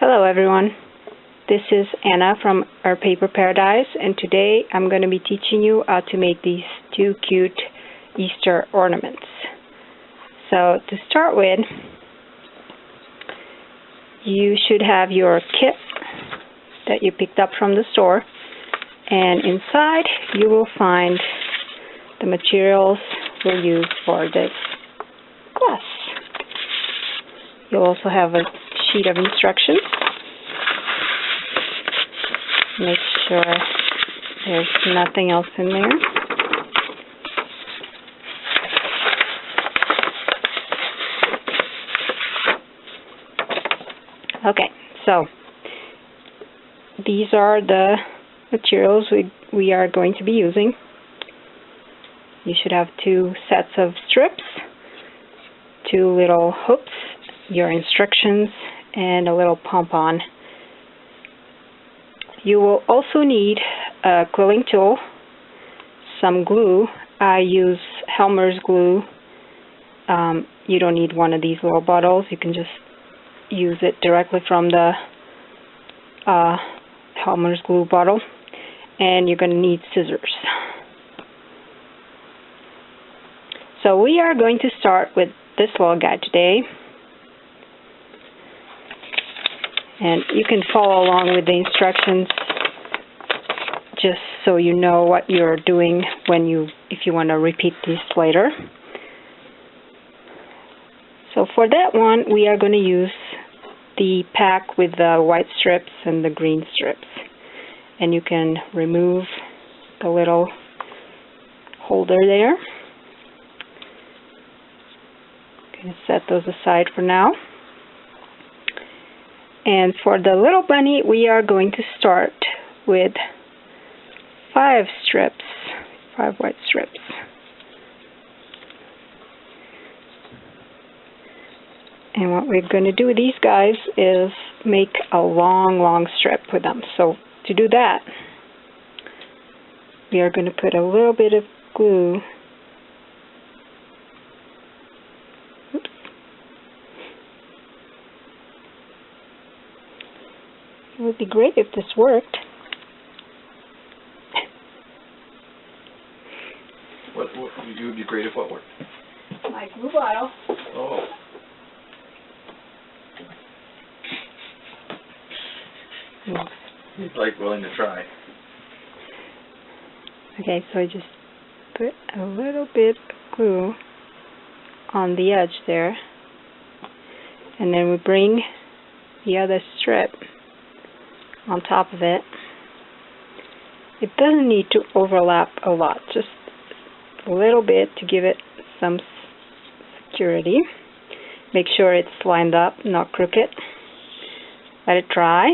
Hello everyone, this is Anna from Our Paper Paradise, and today I'm going to be teaching you how to make these two cute Easter ornaments. So to start with, you should have your kit that you picked up from the store, and inside you will find the materials we'll use for this class. You'll also have a sheet of instructions. Make sure there's nothing else in there. Okay, so these are the materials we are going to be using. You should have two sets of strips, two little hooks, your instructions, and a little pom-pom. You will also need a quilling tool, some glue. I use Helmer's glue. You don't need one of these little bottles. You can just use it directly from the Helmer's glue bottle. And you're going to need scissors. So we are going to start with this little guy today. And you can follow along with the instructions just so you know what you're doing if you want to repeat this later. So for that one, we are going to use the pack with the white strips and the green strips. And you can remove the little holder there. I'm going to set those aside for now. And for the little bunny, we are going to start with 5 white strips. And what we're going to do with these guys is make a long strip with them. So to do that, we are going to put a little bit of glue. It would be great if this worked. What it would be great if what worked? My glue bottle. Oh. He's like willing to try. Okay, so I just put a little bit of glue on the edge there, and then we bring the other strip on top of it. It doesn't need to overlap a lot, just a little bit to give it some security. Make sure it's lined up, not crooked. Let it dry.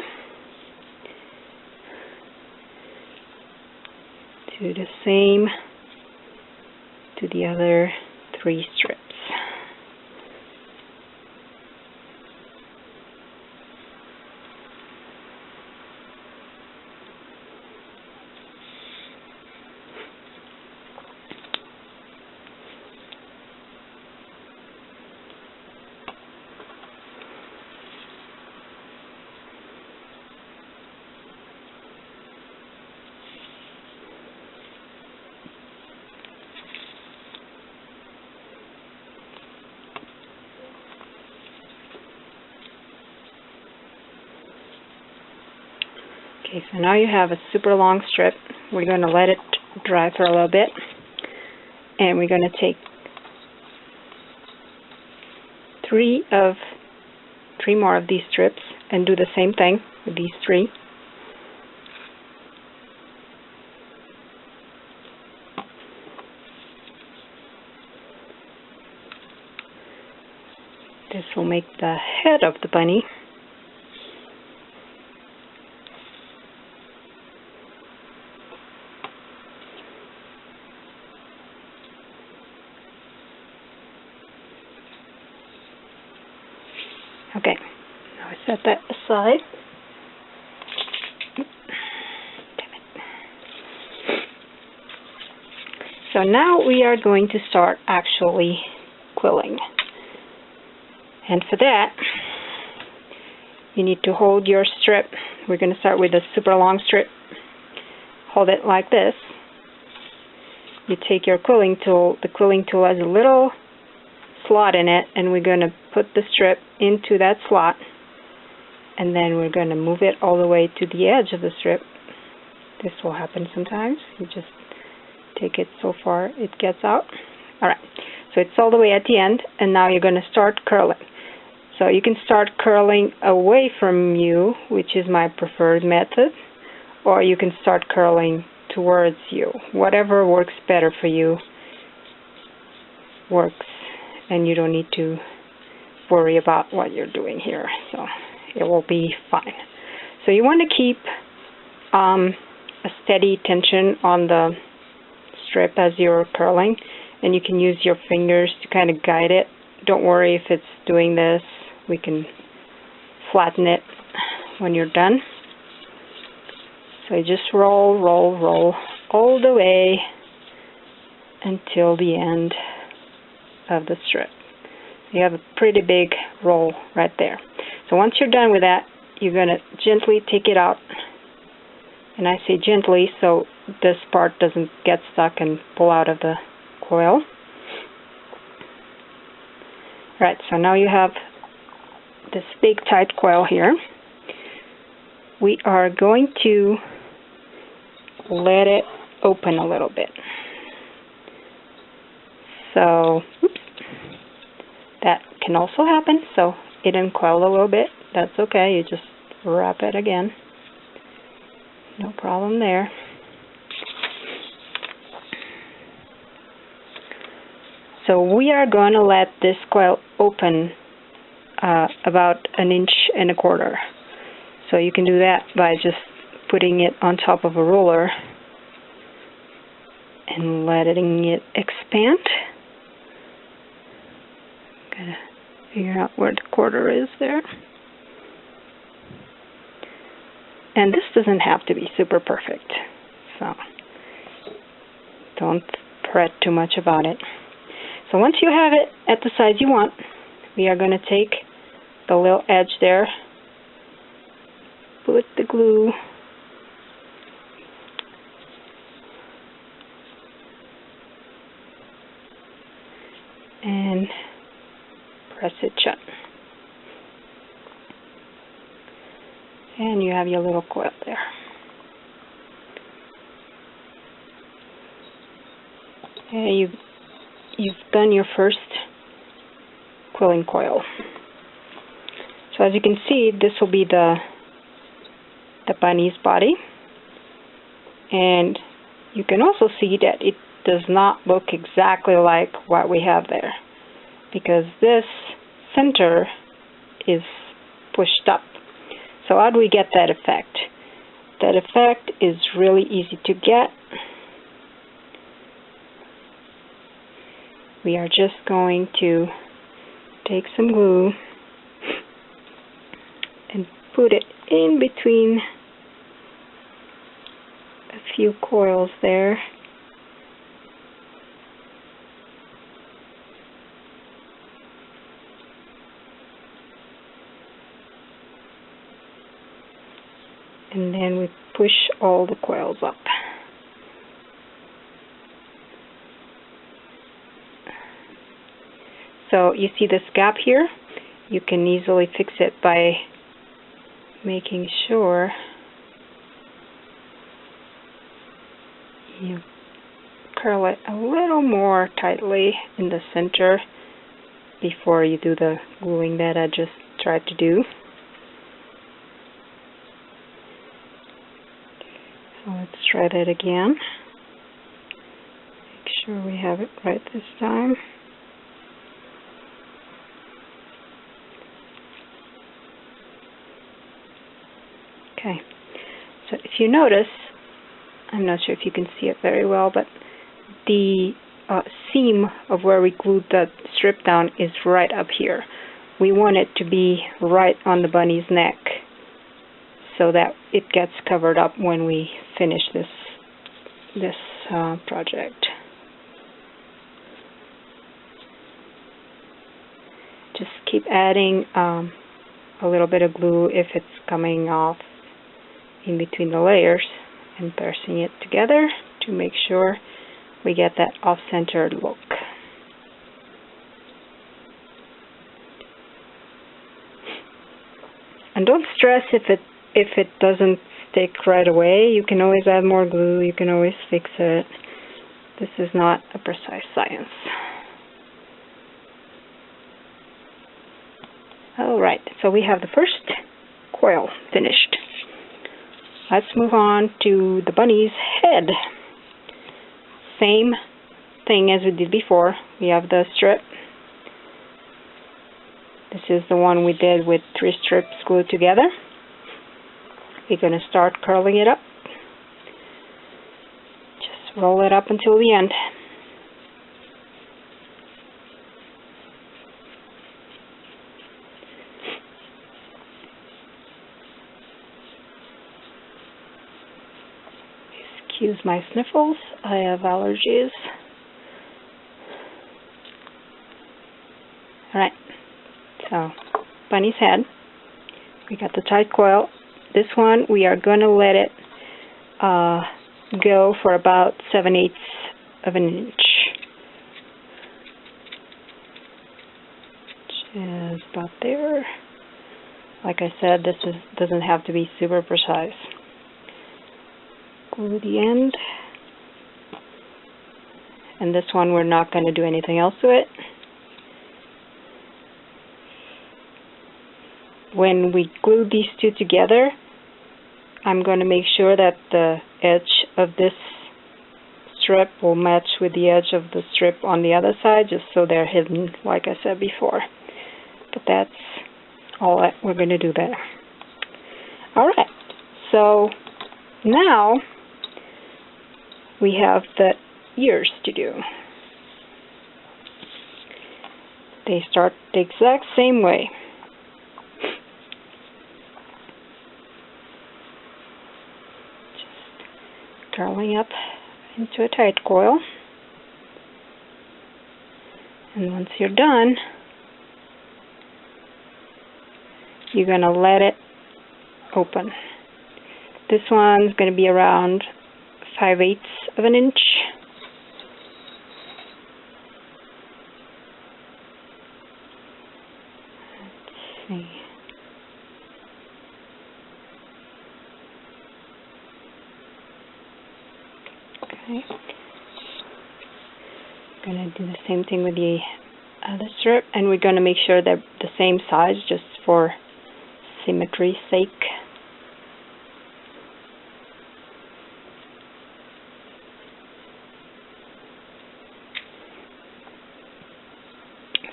Do the same to the other 3 strips. Okay, so now you have a super long strip. We're going to let it dry for a little bit, and we're going to take 3 more of these strips and do the same thing with these 3. This will make the head of the bunny. Okay, now I set that aside. Damn it. So now we are going to start actually quilling. And for that, you need to hold your strip. We're going to start with a super long strip. Hold it like this. You take your quilling tool. The quilling tool has a little slot in it, and we're going to put the strip into that slot, and then we're going to move it all the way to the edge of the strip. This will happen sometimes. You just take it so far it gets out. Alright, so it's all the way at the end, and now you're going to start curling. So you can start curling away from you, which is my preferred method, or you can start curling towards you. Whatever works better for you works, and you don't need to worry about what you're doing here. So it will be fine. So you want to keep a steady tension on the strip as you're curling, and you can use your fingers to kind of guide it. Don't worry if it's doing this. We can flatten it when you're done. So you just roll, roll, roll all the way until the end of the strip. You have a pretty big roll right there. So once you're done with that, you're going to gently take it out. And I say gently so this part doesn't get stuck and pull out of the coil. Right, so now you have this big tight coil here. We are going to let it open a little bit. So, oops, that can also happen. So it uncoiled a little bit. That's okay. You just wrap it again. No problem there. So we are going to let this coil open about 1.25 inches. So you can do that by just putting it on top of a roller and letting it expand. Gotta figure out where the quarter is there. And this doesn't have to be super perfect, so don't fret too much about it. So once you have it at the size you want, we are going to take the little edge there, put the glue, and press it shut. And you have your little coil there. Okay, you've done your first quilling coil. So as you can see, this will be the bunny's body, and you can also see that it does not look exactly like what we have there, because this center is pushed up. So how do we get that effect? That effect is really easy to get. We are just going to take some glue and put it in between a few coils there. And then we push all the coils up. So you see this gap here? You can easily fix it by making sure you curl it a little more tightly in the center before you do the gluing that I just tried to do. So let's try that again. Make sure we have it right this time. Okay, so if you notice, I'm not sure if you can see it very well, but the seam of where we glued the strip down is right up here. We want it to be right on the bunny's neck so that it gets covered up when we finish this project. Just keep adding a little bit of glue if it's coming off in between the layers and pressing it together to make sure we get that off-centered look. And don't stress if it doesn't stick right away. You can always add more glue, you can always fix it. This is not a precise science. Alright, so we have the first coil finished. Let's move on to the bunny's head. Same thing as we did before. We have the strip. This is the one we did with 3 strips glued together. We're going to start curling it up. Just roll it up until the end. Excuse my sniffles, I have allergies. Alright, so bunny's head. We got the tight coil. This one we are going to let it go for about 7/8 of an inch. Just about there. Like I said, this doesn't have to be super precise. Glue the end. And this one we're not going to do anything else to it. When we glue these two together, I'm going to make sure that the edge of this strip will match with the edge of the strip on the other side, just so they're hidden, like I said before. But that's all that we're going to do there. Alright, so now we have the ears to do. They start the exact same way. Just curling up into a tight coil. And once you're done, you're going to let it open. This one's going to be around 5/8 of an inch. Let's see. Okay. I'm going to do the same thing with the other strip, and we're going to make sure they're the same size just for symmetry's sake.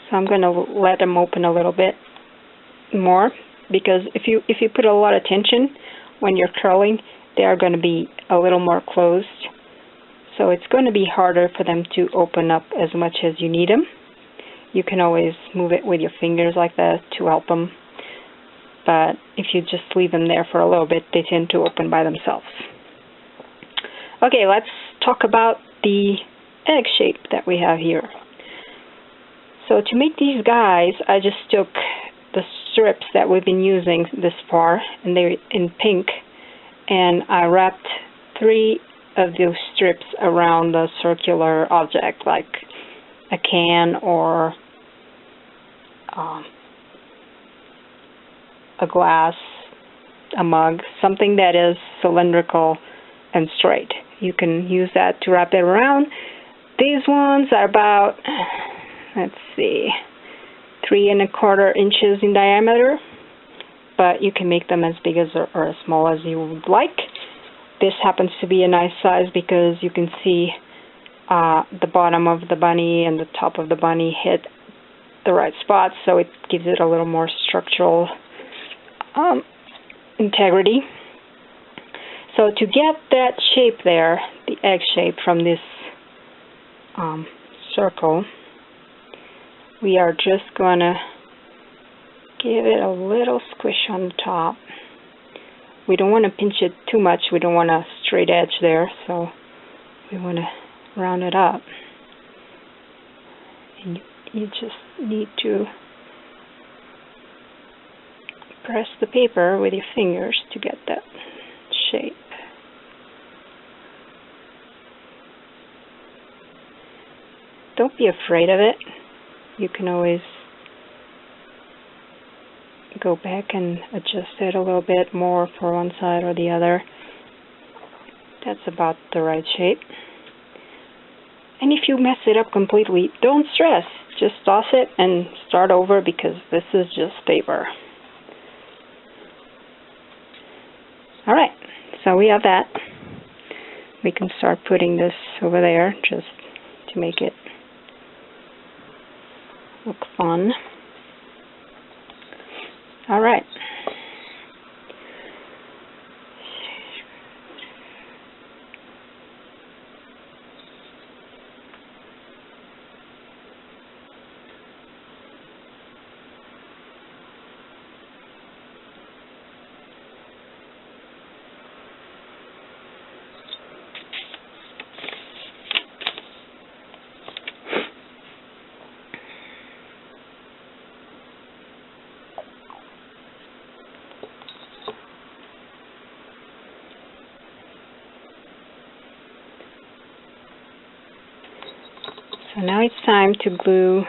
So I'm going to let them open a little bit more, because if you put a lot of tension when you're curling, they are going to be a little more closed. So it's going to be harder for them to open up as much as you need them. You can always move it with your fingers like that to help them. But if you just leave them there for a little bit, they tend to open by themselves. Okay, let's talk about the egg shape that we have here. So to make these guys, I just took the strips that we've been using this far, and they're in pink, and I wrapped 3 of those strips around a circular object, like a can or a glass, a mug, something that is cylindrical and straight. You can use that to wrap it around. These ones are about, let's see, 3 1/4 inches in diameter, but you can make them as big as or as small as you would like. This happens to be a nice size because you can see the bottom of the bunny and the top of the bunny hit the right spots, so it gives it a little more structural integrity. So to get that shape there, the egg shape from this circle, we are just going to give it a little squish on the top. We don't want to pinch it too much. We don't want a straight edge there, so we want to round it up. And you just need to press the paper with your fingers to get that shape. Don't be afraid of it. You can always go back and adjust it a little bit more for one side or the other. That's about the right shape. And if you mess it up completely, don't stress. Just toss it and start over, because this is just paper. Alright, so we have that. We can start putting this over there just to make it look fun. Alright. So now it's time to glue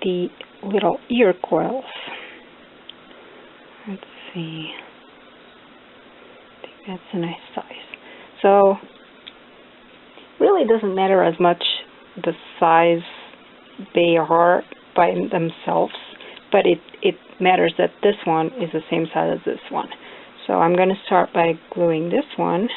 the little ear coils. Let's see. I think that's a nice size. So really doesn't matter as much the size they are by themselves, but it matters that this one is the same size as this one. So I'm going to start by gluing this one.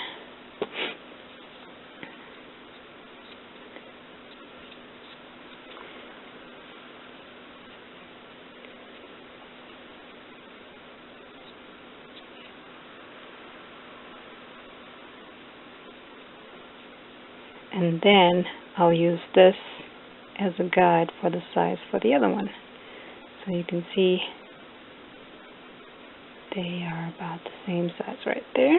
And then I'll use this as a guide for the size for the other one. So you can see they are about the same size right there.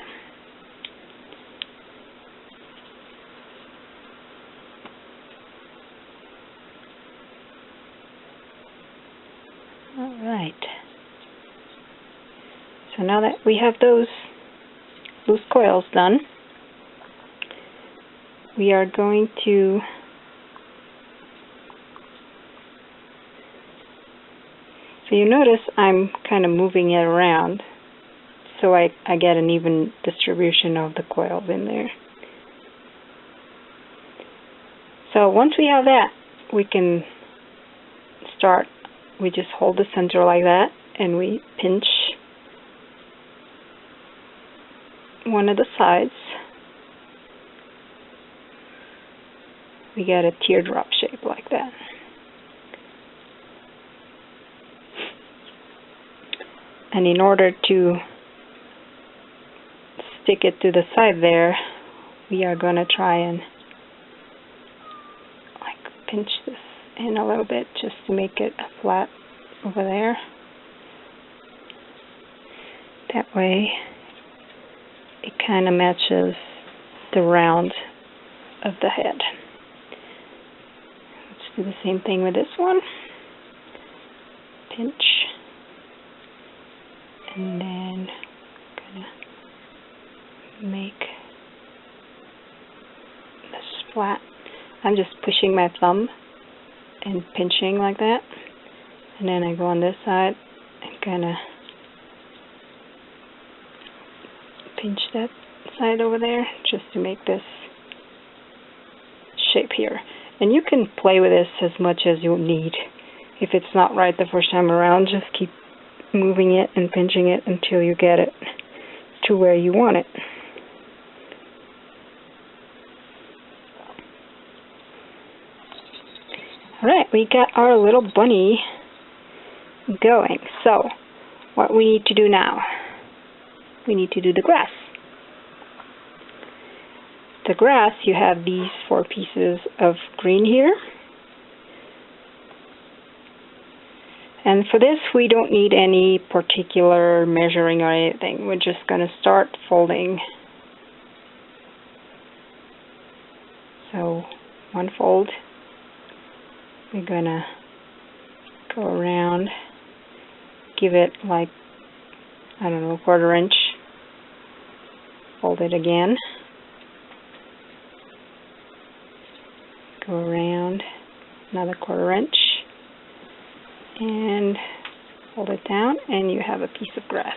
Alright. So now that we have those loose coils done, we are going to so you notice I'm kind of moving it around so I get an even distribution of the coils in there. So once we have that, we can start. We just hold the center like that and we pinch one of the sides. We get a teardrop shape like that. And in order to stick it to the side there, we are going to try and like pinch this in a little bit just to make it flat over there. That way it kind of matches the round of the head. Do the same thing with this one. Pinch. And then gonna make this flat. I'm just pushing my thumb and pinching like that. And then I go on this side and kind of pinch that side over there just to make this shape here. And you can play with this as much as you need. If it's not right the first time around, just keep moving it and pinching it until you get it to where you want it. Alright, we got our little bunny going. So, what we need to do now? We need to do the grass. The grass, you have these 4 pieces of green here. And for this, we don't need any particular measuring or anything. We're just going to start folding. So, one fold. We're going to go around give it like, I don't know, 1/4 inch. Fold it again. Go around another 1/4 inch. And hold it down, and you have a piece of grass.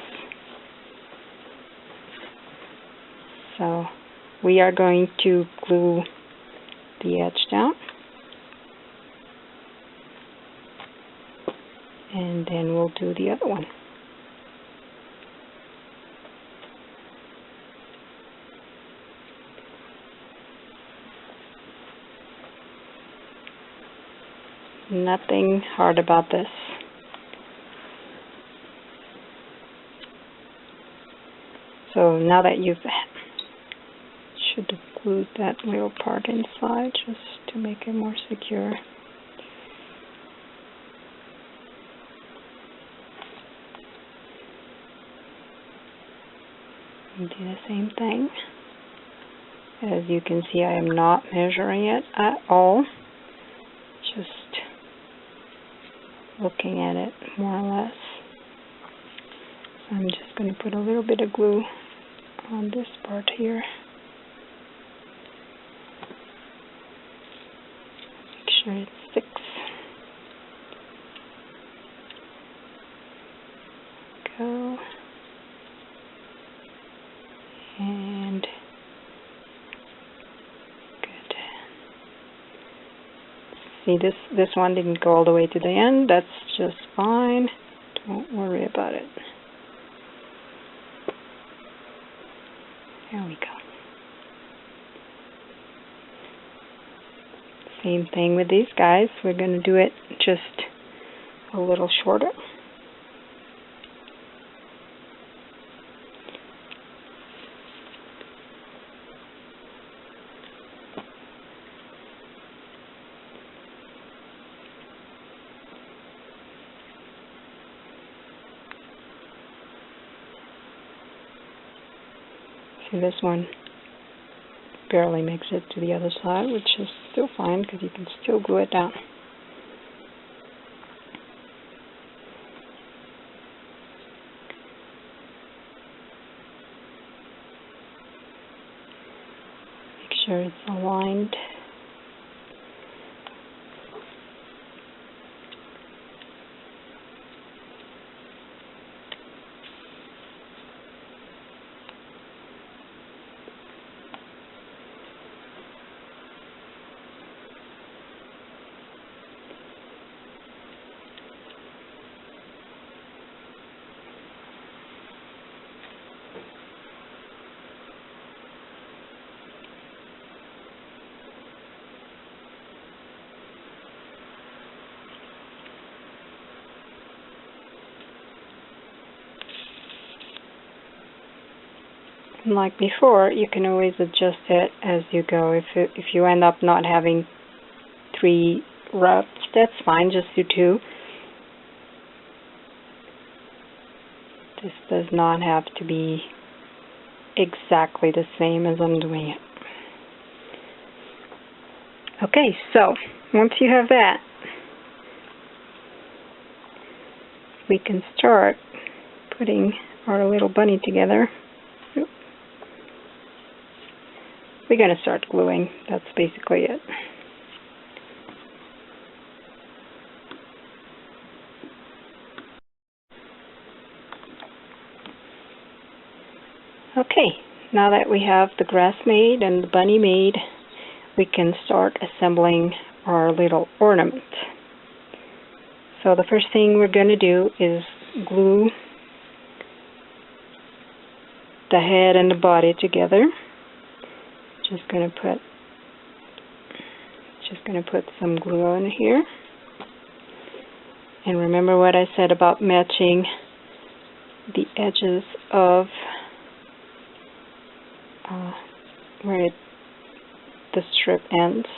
So we are going to glue the edge down, and then we'll do the other one. Nothing hard about this. So now that you've should have glued that little part inside just to make it more secure. And do the same thing. As you can see, I am not measuring it at all. Just looking at it more or less. So I'm just going to put a little bit of glue on this part here. Make sure it sticks. Go. And good. See, this one didn't go all the way to the end. That's just fine. Don't worry about it. There we go. Same thing with these guys. We're going to do it just a little shorter. See, this one barely makes it to the other side, which is still fine because you can still glue it down. Make sure it's aligned. And like before, you can always adjust it as you go. If you end up not having 3 wraps, that's fine, just do 2. This does not have to be exactly the same as I'm doing it. Okay, so once you have that, we can start putting our little bunny together. We're going to start gluing. That's basically it. Okay, now that we have the grass made and the bunny made, we can start assembling our little ornament. So the first thing we're going to do is glue the head and the body together. Just going to put some glue on here. And remember what I said about matching the edges of where the strip ends.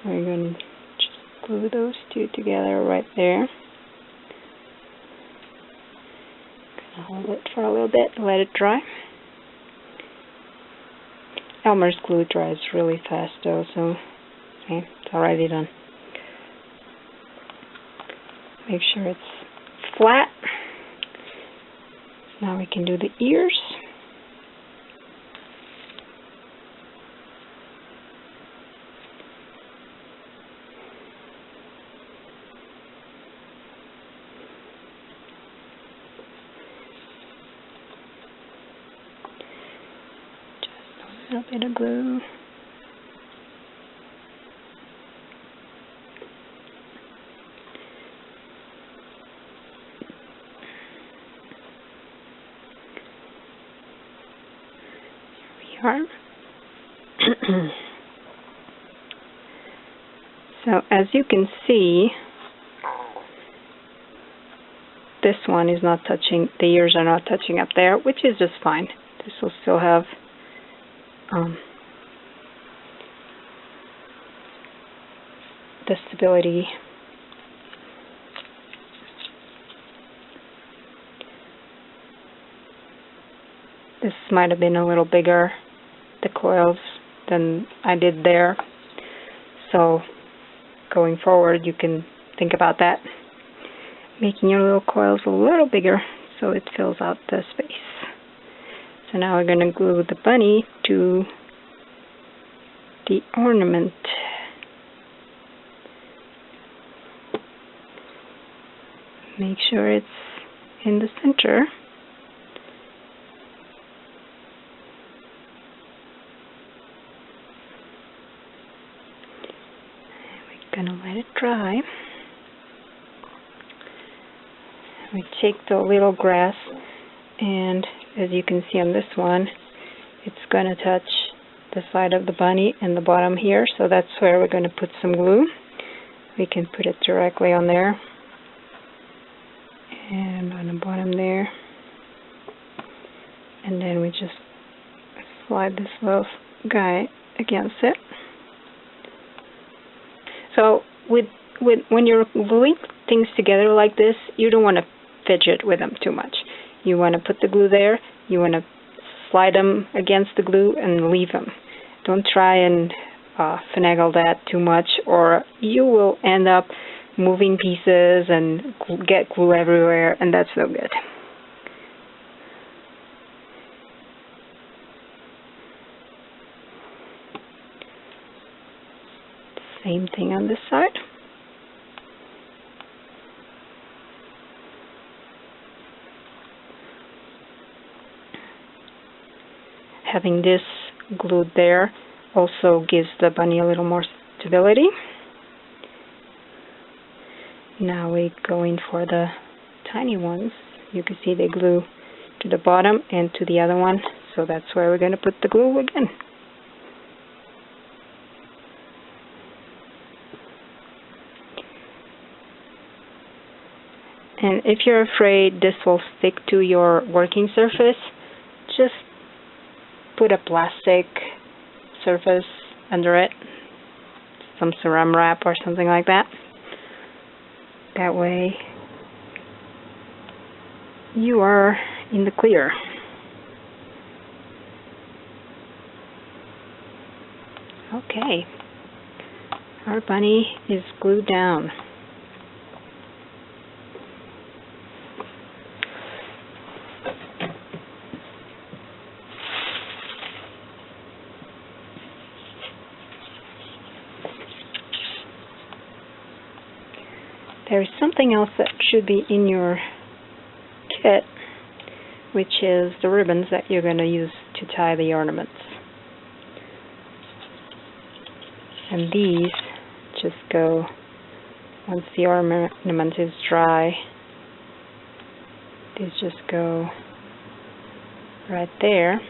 So we're going to just glue those 2 together right there. Gonna hold it for a little bit and let it dry. Elmer's glue dries really fast though, so okay, it's already done. Make sure it's flat. Now we can do the ears. Just a little bit of glue. So as you can see, this one is not touching, the ears are not touching up there, which is just fine. This will still have the stability. This might have been a little bigger, the coils, than I did there. So going forward, you can think about that. Making your little coils a little bigger so it fills out the space. So now we're going to glue the bunny to the ornament. Make sure it's in the center. Gonna let it dry. We take the little grass, and as you can see on this one, it's gonna touch the side of the bunny and the bottom here, so that's where we're gonna put some glue. We can put it directly on there and on the bottom there, and then we just slide this little guy against it. So when you're gluing things together like this, you don't want to fidget with them too much. You want to put the glue there, you want to slide them against the glue and leave them. Don't try and finagle that too much, or you will end up moving pieces and get glue everywhere, and that's no good. Same thing on this side. Having this glued there also gives the bunny a little more stability. Now we go in for the tiny ones. You can see they glue to the bottom and to the other one, so that's where we're going to put the glue again. And if you're afraid this will stick to your working surface, just put a plastic surface under it, some saran wrap or something like that. That way you are in the clear. Okay, our bunny is glued down. There's something else that should be in your kit, which is the ribbons that you're going to use to tie the ornaments. And these just go, once the ornament is dry, these just go right there.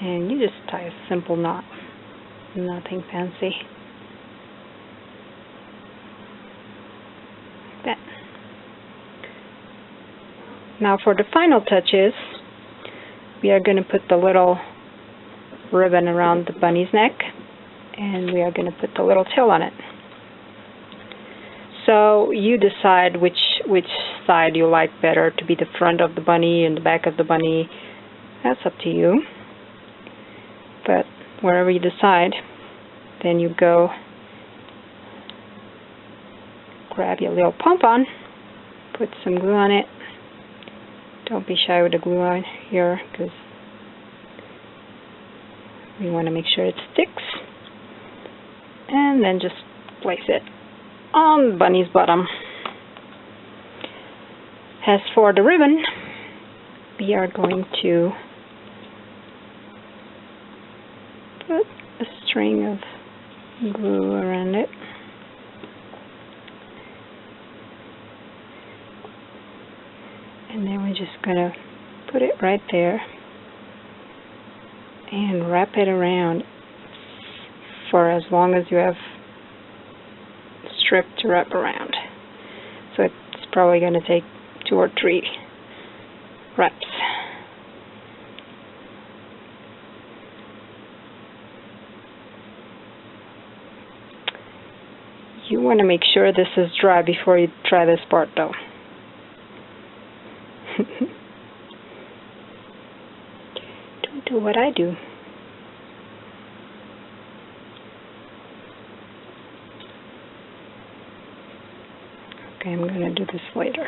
And you just tie a simple knot, nothing fancy. That. Now for the final touches, we are going to put the little ribbon around the bunny's neck, and we are going to put the little tail on it. So you decide which side you like better, to be the front of the bunny and the back of the bunny. That's up to you. But wherever you decide, then you go grab your little pom-pom, put some glue on it, Don't be shy with the glue on here, because we want to make sure it sticks. And then just place it on Bunny's bottom. As for the ribbon, we are going to put a string of glue around it. And then we're just going to put it right there and wrap it around for as long as you have strip to wrap around. So it's probably going to take 2 or 3 wraps. You want to make sure this is dry before you try this part though. Don't do what I do. Okay, I'm going to do this later.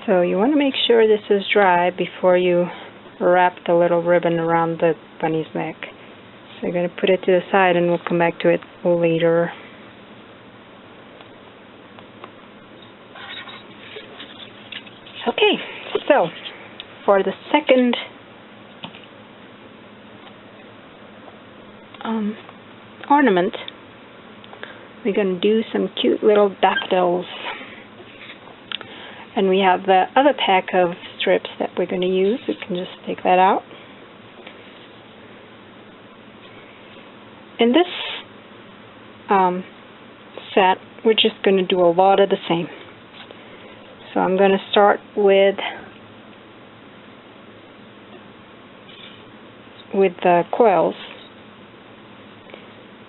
So you want to make sure this is dry before you wrap the little ribbon around the bunny's neck. So you're going to put it to the side and we'll come back to it later. Okay, so for the second ornament, we're going to do some cute little daffodils. And we have the other pack of strips that we're going to use. We can just take that out. In this set, we're just going to do a lot of the same. So I'm going to start with the coils.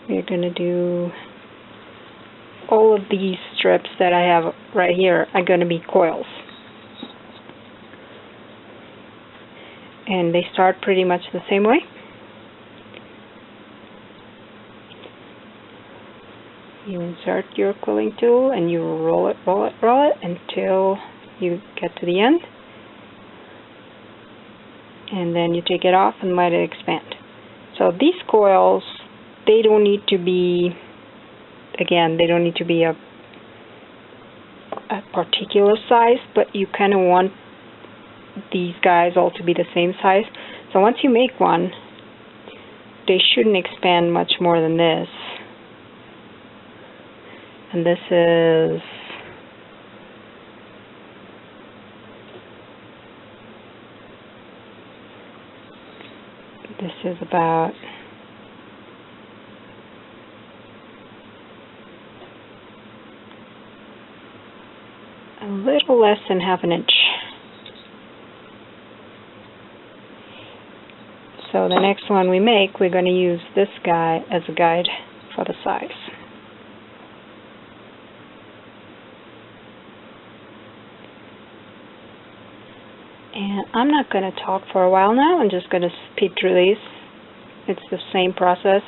We're going to do all of these strips that I have right here are going to be coils. And they start pretty much the same way. You insert your quilling tool and you roll it, roll it, roll it until you get to the end. And then you take it off and let it expand. So these coils, they don't need to be, again, they don't need to be a particular size, but you kind of want these guys all to be the same size. So once you make one, they shouldn't expand much more than this. And this is about a little less than half an inch. So the next one we make, we're going to use this guy as a guide for the size. And I'm not going to talk for a while now. I'm just going to speed through these. It's the same process.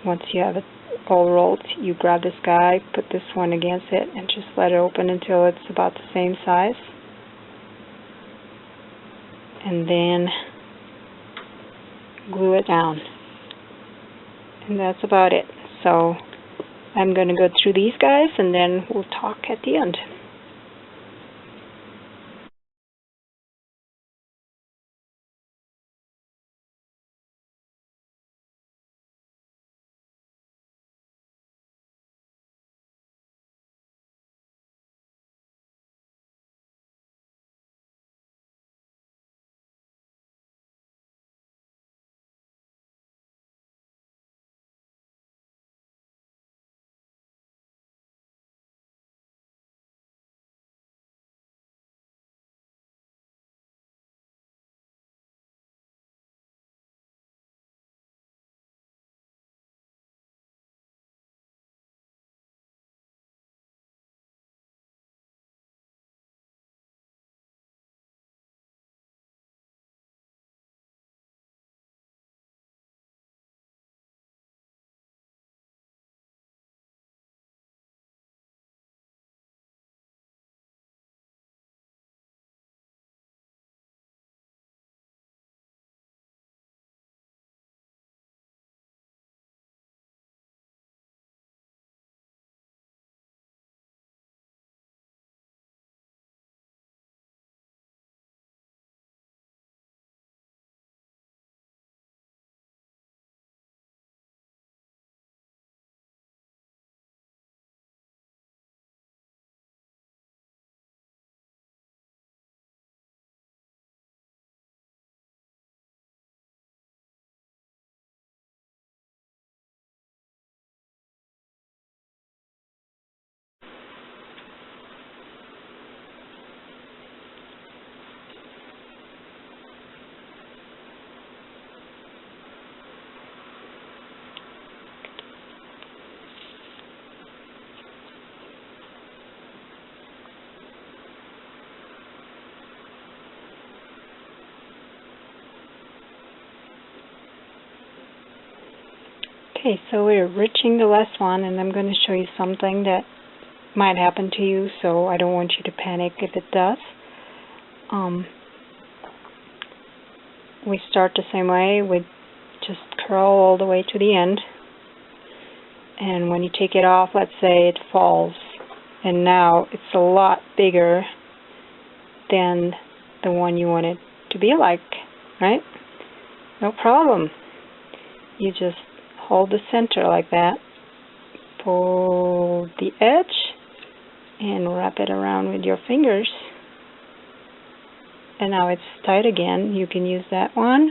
Once you have it all rolled, you grab this guy, put this one against it, and just let it open until it's about the same size. And then glue it down. And that's about it. So I'm going to go through these guys and then we'll talk at the end. Okay, so we're reaching the last one, and I'm going to show you something that might happen to you, so I don't want you to panic if it does. We start the same way. We just curl all the way to the end, and when you take it off, let's say it falls, and now it's a lot bigger than the one you want it to be like, right? No problem. You just hold the center like that, pull the edge, and wrap it around with your fingers. And now it's tight again. You can use that one,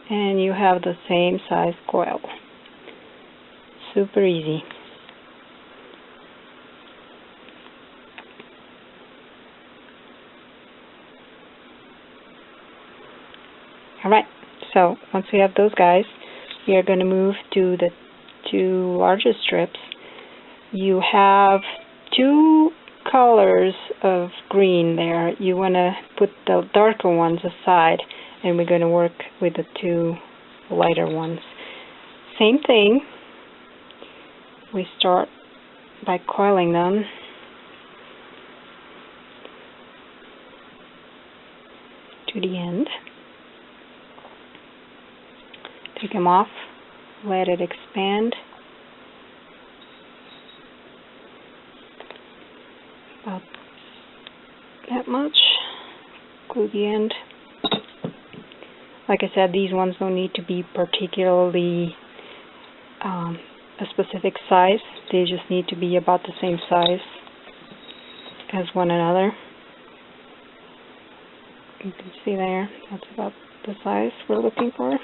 and you have the same size coil. Super easy. Alright, so once we have those guys, we are going to move to the two largest strips. You have two colors of green there. You want to put the darker ones aside, and we're going to work with the two lighter ones. Same thing. We start by coiling them. To the end. Take them off, let it expand. About that much. Glue the end. Like I said, these ones don't need to be particularly a specific size. They just need to be about the same size as one another. You can see there, that's about the size we're looking for.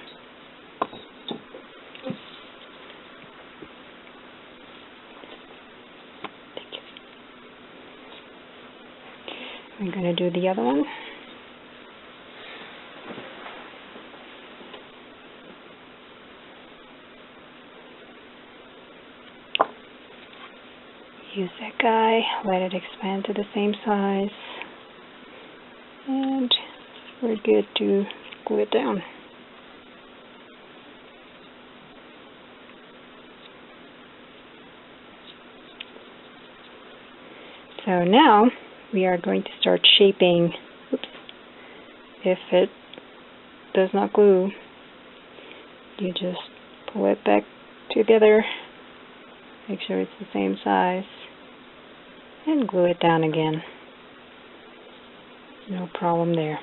I'm going to do the other one. Use that guy, let it expand to the same size, and we're good to glue it down. So now we are going to start shaping. Oops. If it does not glue, you just pull it back together, make sure it's the same size, and glue it down again. No problem there.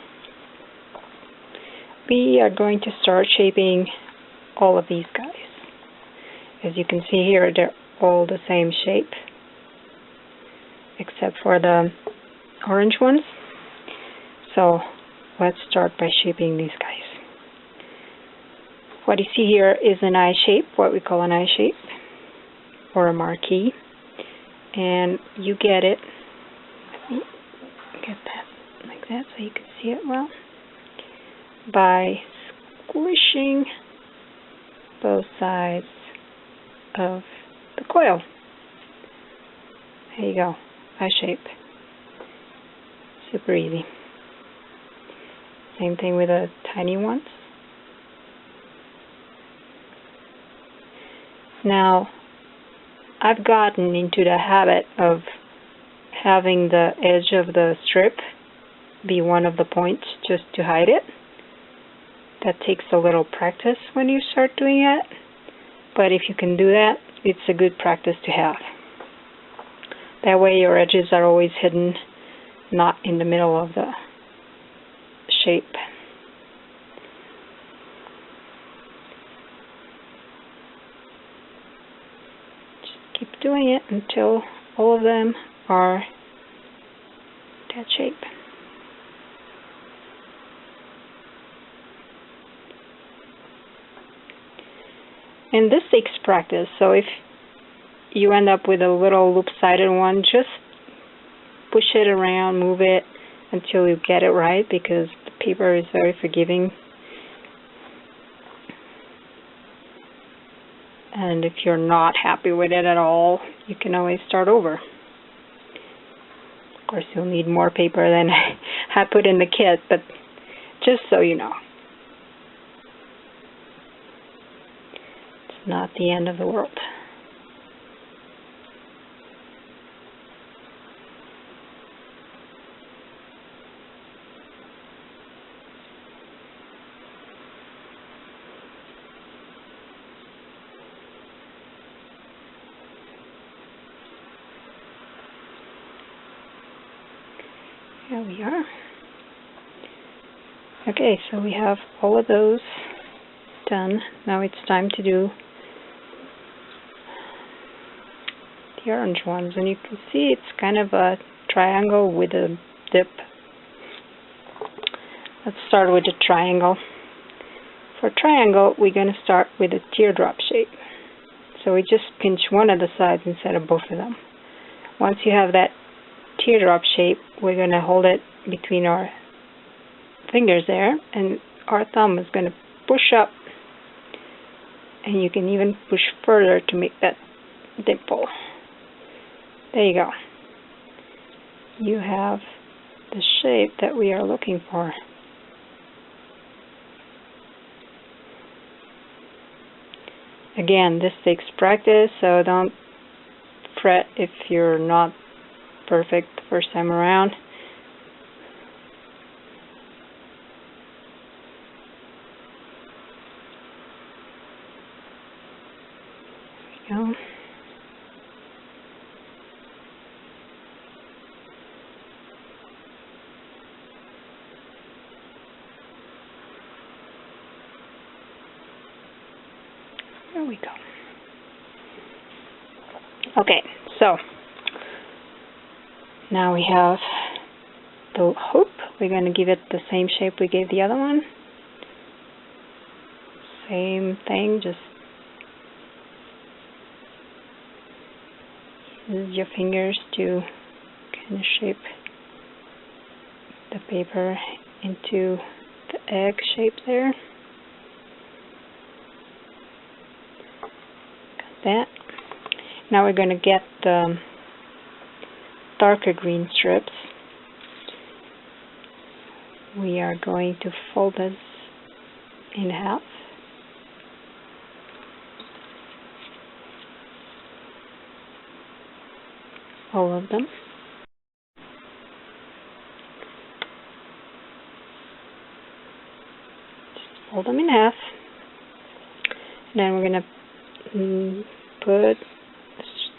We are going to start shaping all of these guys. As you can see here, they're all the same shape, except for the orange ones. So let's start by shaping these guys. What you see here is an eye shape, what we call an eye shape, or a marquee. And you get it, let me get that like that so you can see it well, by squishing both sides of the coil. There you go, eye shape. Super easy. Same thing with the tiny ones. Now, I've gotten into the habit of having the edge of the strip be one of the points just to hide it. That takes a little practice when you start doing it, but if you can do that, it's a good practice to have. That way your edges are always hidden, not in the middle of the shape. Just keep doing it until all of them are that shape. And this takes practice, so if you end up with a little loop-sided one, just push it around, move it until you get it right, because the paper is very forgiving. And if you're not happy with it at all, you can always start over. Of course, you'll need more paper than I put in the kit, but just so you know. not the end of the world. Here we are. Okay, so we have all of those done. Now it's time to do the orange ones, and you can see it's kind of a triangle with a dip. Let's start with the triangle. For triangle, we're going to start with a teardrop shape. So we just pinch one of the sides instead of both of them. Once you have that teardrop shape, we're going to hold it between our fingers there, and our thumb is going to push up, and you can even push further to make that dimple. There you go. You have the shape that we are looking for. Again, this takes practice, so don't fret if you're not perfect the first time around. There we go. There we go. Okay, so now we have the hoop. We're going to give it the same shape we gave the other one. Same thing, just use your fingers to kind of shape the paper into the egg shape there. Got that. Now we're going to get the darker green strips. We are going to fold this in half. All of them. Just fold them in half. And then we're going to put a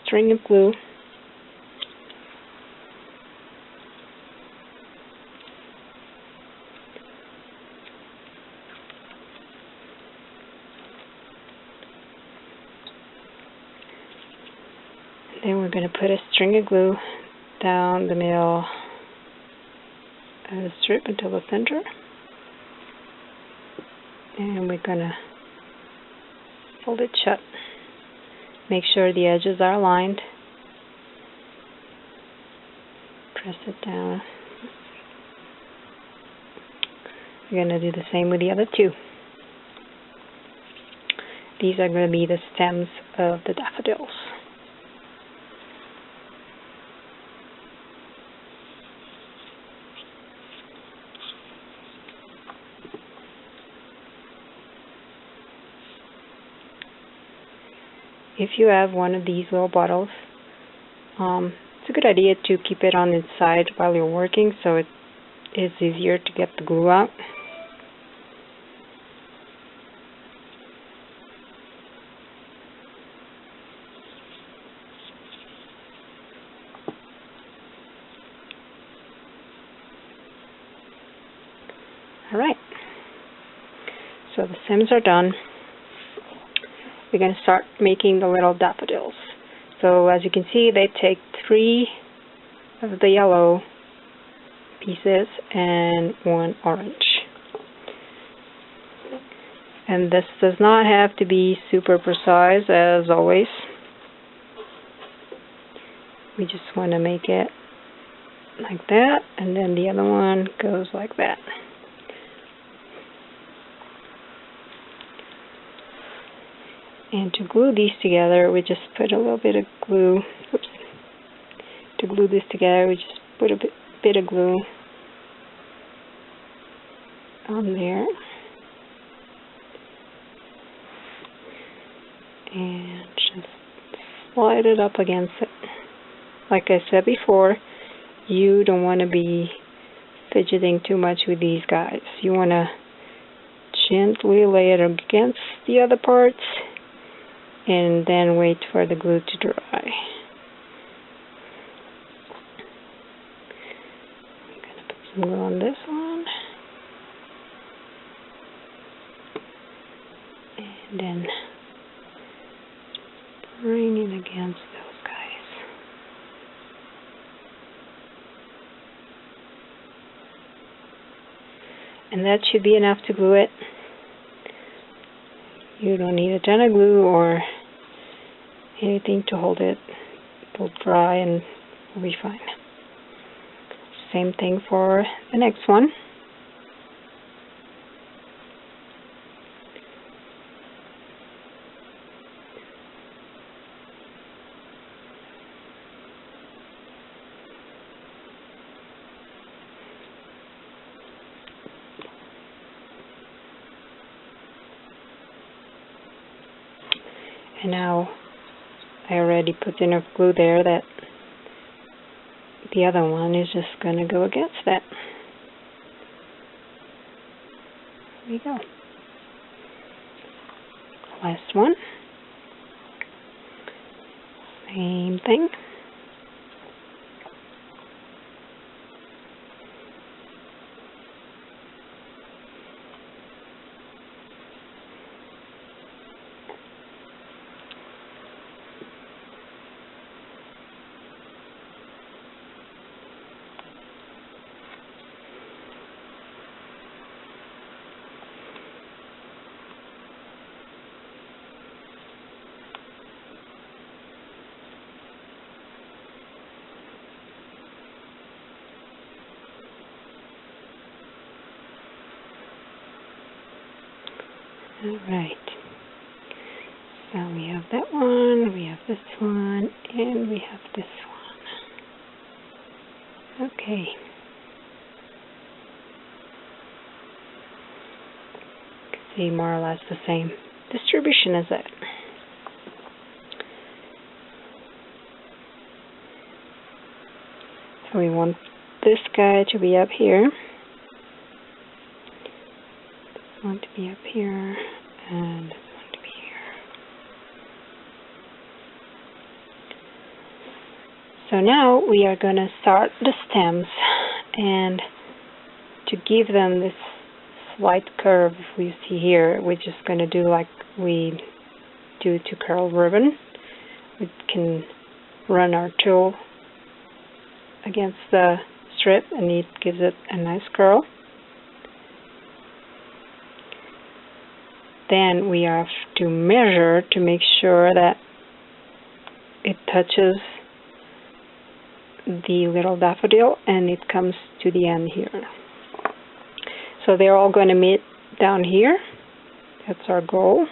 string of glue then we're going to put a string of glue down the middle of the strip until the center, and we're going to fold it shut. Make sure the edges are aligned. Press it down. We're going to do the same with the other two. These are going to be the stems of the daffodils. If you have one of these little bottles, it's a good idea to keep it on its side while you're working, so it is easier to get the glue out. Alright, so the stems are done. We're going to start making the little daffodils. So as you can see, they take 3 of the yellow pieces and 1 orange. And this does not have to be super precise, as always. We just want to make it like that, and then the other one goes like that. And to glue these together, we just put a little bit of glue. Oops. To glue this together, we just put a bit of glue on there. slide it up against it. Like I said before, you don't want to be fidgeting too much with these guys. You want to gently lay it against the other parts and then wait for the glue to dry. I'm going to put some glue on this one. And then bring it against those guys. And that should be enough to glue it. You don't need a ton of glue or anything to hold it. It will dry and will be fine. Same thing for the next one. And now I already put enough glue there that the other one is just going to go against that. There we go. Last one. Same thing. Alright, so we have that one, we have this one, and we have this one. Okay. You can see more or less the same distribution as that. So we want this guy to be up here. Want to be up here, and this one to be here. So now we are going to start the stems, and to give them this slight curve we see here, we're just going to do like we do to curl ribbon. We can run our tool against the strip and it gives it a nice curl. Then we have to measure to make sure that it touches the little daffodil and it comes to the end here. So they're all going to meet down here. That's our goal.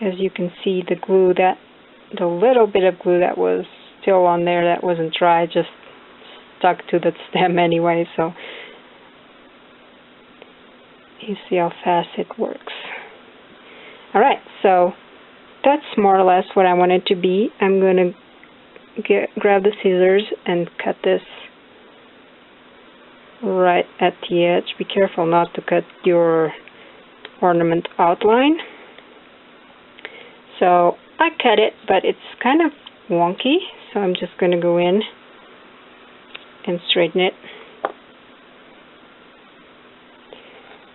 As you can see, the glue that, the little bit of glue that was still on there that wasn't dry just stuck to the stem anyway, so you see how fast it works. Alright, so that's more or less what I want it to be. I'm going to grab the scissors and cut this right at the edge. Be careful not to cut your ornament outline. So I cut it, but it's kind of wonky, so I'm just going to go in and straighten it.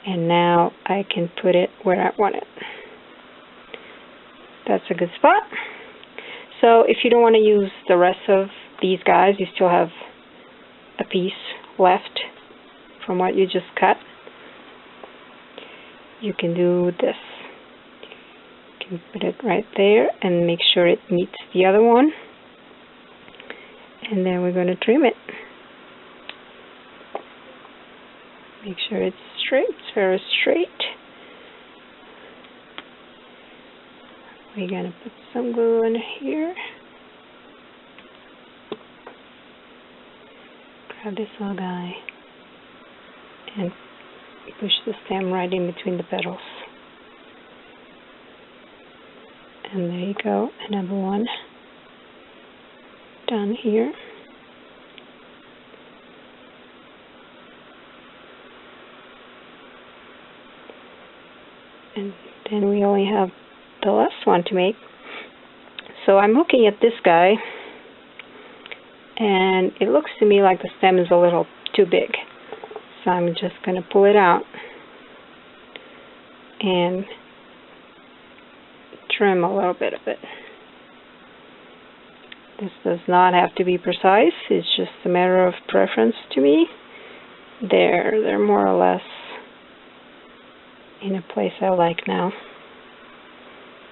And now I can put it where I want it. That's a good spot. So if you don't want to use the rest of these guys, you still have a piece left from what you just cut. You can do this. You can put it right there and make sure it meets the other one. And then we're going to trim it. Make sure it's straight, it's very straight. We're going to put some glue in here. Grab this little guy and push the stem right in between the petals. And there you go, another one down here. And then we only have the last one to make. So I'm looking at this guy, and it looks to me like the stem is a little too big. So I'm just going to pull it out and trim a little bit of it. This does not have to be precise, it's just a matter of preference to me. They're more or less in a place I like now.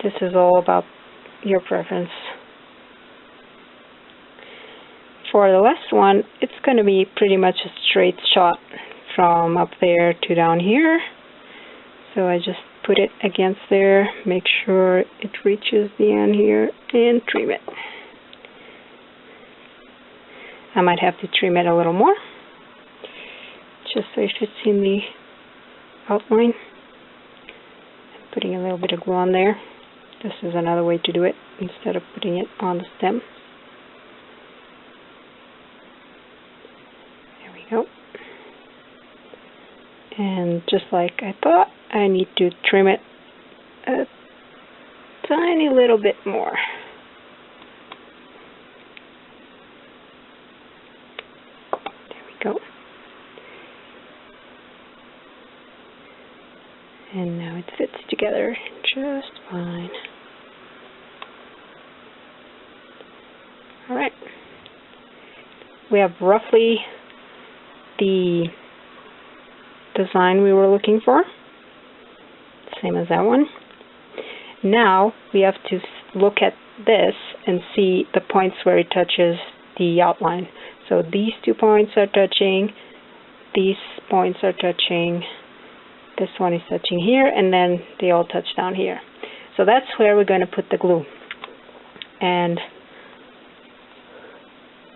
This is all about your preference. For the last one, it's going to be pretty much a straight shot from up there to down here. So I just put it against there, make sure it reaches the end here, and trim it. I might have to trim it a little more, just so it fits in the outline. I'm putting a little bit of glue on there. This is another way to do it, instead of putting it on the stem. There we go. And just like I thought, I need to trim it a tiny little bit more. There we go. And now it fits together just fine. Alright. We have roughly the design we were looking for. Same as that one. Now we have to look at this and see the points where it touches the outline. So these 2 points are touching, these points are touching, this one is touching here, and then they all touch down here. So that's where we're going to put the glue. And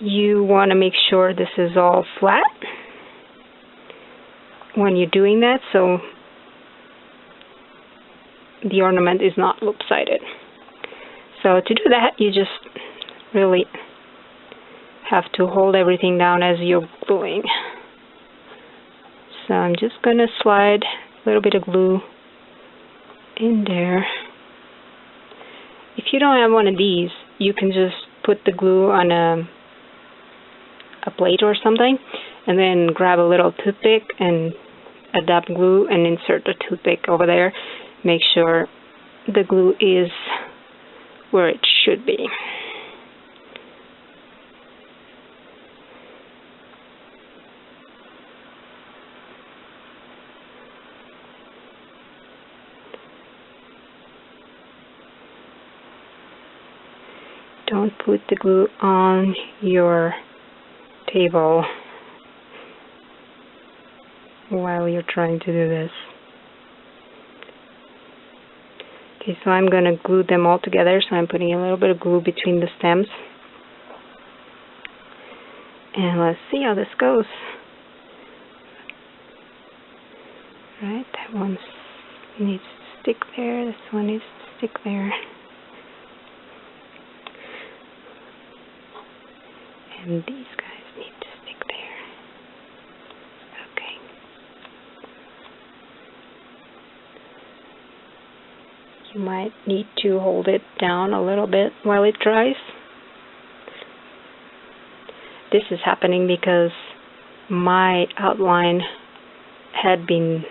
you want to make sure this is all flat when you're doing that, so the ornament is not loop-sided. So to do that, you just really have to hold everything down as you're gluing. So I'm just going to slide a little bit of glue in there. If you don't have one of these, you can just put the glue on a plate or something, and then grab a little toothpick and adapt glue and insert the toothpick over there. Make sure the glue is where it should be. Don't put the glue on your table while you're trying to do this. Okay, so I'm going to glue them all together, so I'm putting a little bit of glue between the stems. And let's see how this goes. Right, that one needs to stick there, this one needs to stick there. And these guys need to stick there. Okay. You might need to hold it down a little bit while it dries. This is happening because my outline had been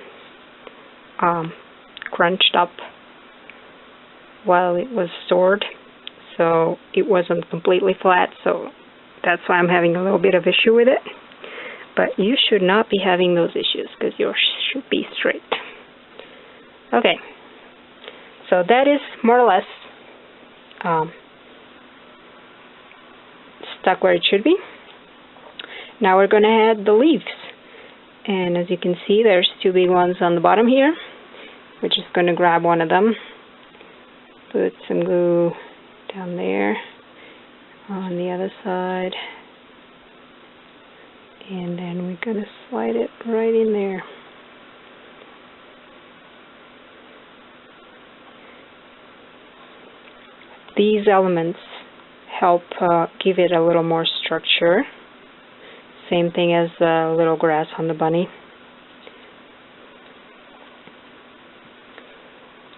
crunched up while it was stored, so it wasn't completely flat, so that's why I'm having a little bit of issue with it. But you should not be having those issues, because yours should be straight. Okay, so that is more or less stuck where it should be. Now we're going to add the leaves. And as you can see, there's 2 big ones on the bottom here. We're just going to grab one of them, put some glue down there on the other side, and then we're going to slide it right in there. these elements help give it a little more structure. Same thing as the little grass on the bunny,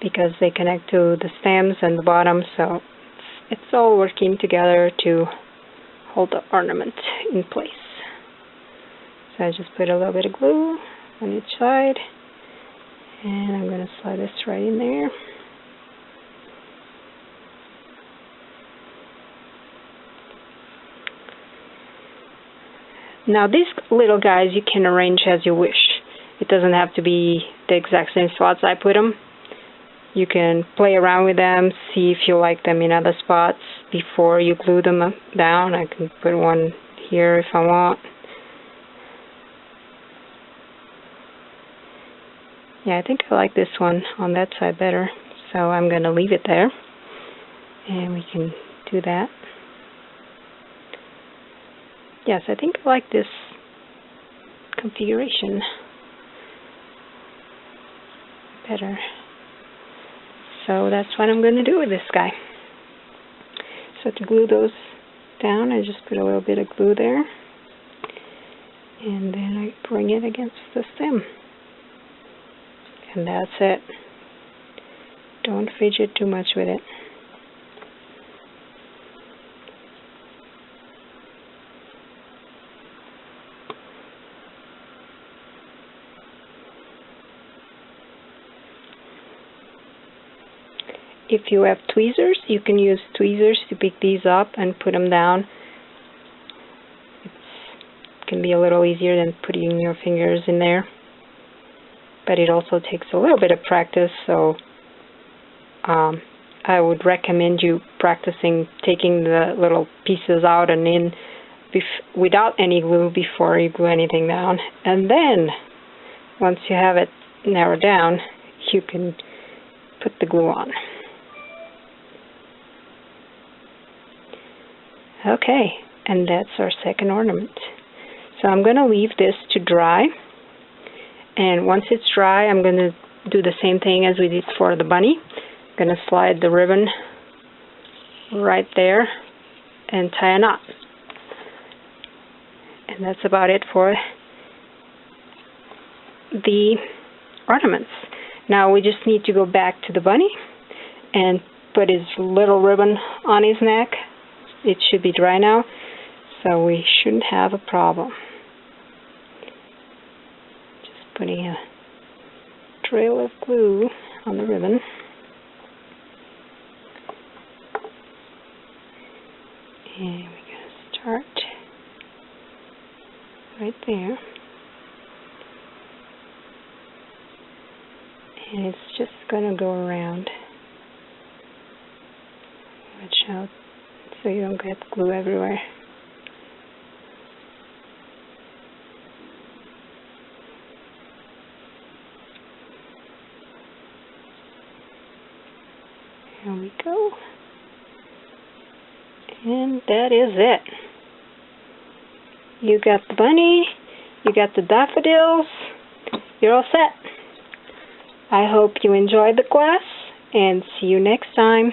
because they connect to the stems and the bottom, so it's all working together to hold the ornament in place. So I just put a little bit of glue on each side, and I'm going to slide this right in there. Now these little guys you can arrange as you wish. It doesn't have to be the exact same spots I put them. You can play around with them, see if you like them in other spots before you glue them down. I can put one here if I want. Yeah, I think I like this one on that side better, so I'm going to leave it there, and we can do that. Yes, I think I like this configuration better. So that's what I'm going to do with this guy. So to glue those down, I just put a little bit of glue there, and then I bring it against the stem. And that's it. Don't fidget too much with it. If you have tweezers, you can use tweezers to pick these up and put them down. It can be a little easier than putting your fingers in there, but it also takes a little bit of practice, so I would recommend you practicing taking the little pieces out and in without any glue before you glue anything down. And then, once you have it narrowed down, you can put the glue on. Okay, and that's our second ornament. So I'm going to leave this to dry, and once it's dry, I'm going to do the same thing as we did for the bunny. I'm going to slide the ribbon right there and tie a knot. And that's about it for the ornaments. Now we just need to go back to the bunny and put his little ribbon on his neck. It should be dry now, so we shouldn't have a problem. Just putting a trail of glue on the ribbon. And we're going to start right there. And it's just going to go around. Watch out so you don't get glue everywhere. Here we go. And that is it. You got the bunny, you got the daffodils, you're all set. I hope you enjoyed the class, and see you next time.